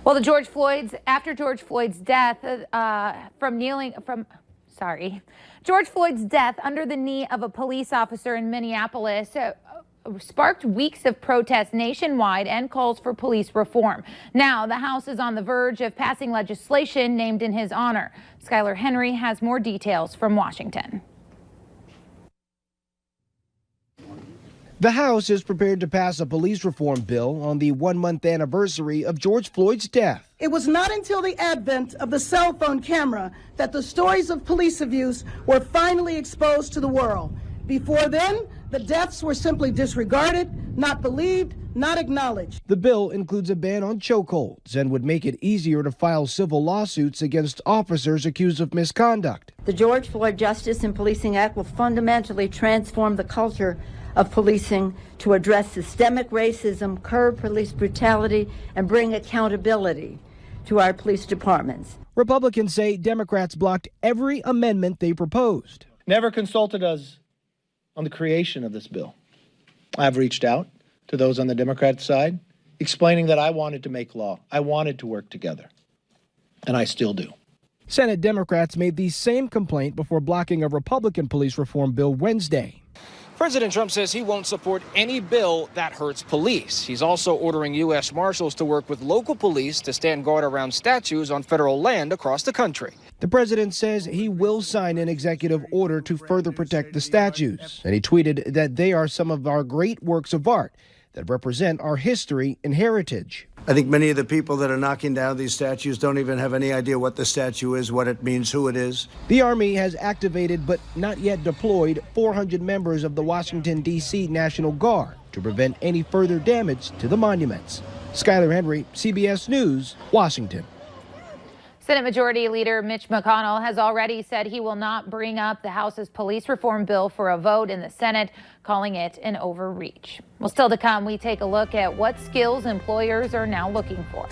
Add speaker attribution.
Speaker 1: Well, after George Floyd's death, George Floyd's death under the knee of a police officer in Minneapolis sparked weeks of protests nationwide and calls for police reform. Now, the House is on the verge of passing legislation named in his honor. Skylar Henry has more details from Washington.
Speaker 2: The House is prepared to pass a police reform bill on the 1-month anniversary of George Floyd's death.
Speaker 3: It was not until the advent of the cell phone camera that the stories of police abuse were finally exposed to the world. Before then, the deaths were simply disregarded, not believed, not acknowledged.
Speaker 2: The bill includes a ban on chokeholds and would make it easier to file civil lawsuits against officers accused of misconduct.
Speaker 4: The George Floyd Justice in Policing Act will fundamentally transform the culture of policing to address systemic racism, curb police brutality, and bring accountability to our police departments.
Speaker 2: Republicans say Democrats blocked every amendment they proposed.
Speaker 5: Never consulted us on the creation of this bill. I've reached out to those on the Democrat side, explaining that I wanted to make law. I wanted to work together, and I still do.
Speaker 2: Senate Democrats made the same complaint before blocking a Republican police reform bill Wednesday.
Speaker 6: President Trump says he won't support any bill that hurts police. He's also ordering U.S. Marshals to work with local police to stand guard around statues on federal land across the country.
Speaker 2: The president says he will sign an executive order to further protect the statues, and he tweeted that they are some of our great works of art that represent our history and heritage.
Speaker 7: I think many of the people that are knocking down these statues don't even have any idea what the statue is, what it means, who it is.
Speaker 2: The Army has activated but not yet deployed 400 members of the Washington, D.C. National Guard to prevent any further damage to the monuments. Skylar Henry, CBS News, Washington.
Speaker 1: Senate Majority Leader Mitch McConnell has already said he will not bring up the House's police reform bill for a vote in the Senate, calling it an overreach. Well, still to come, we take a look at what skills employers are now looking for.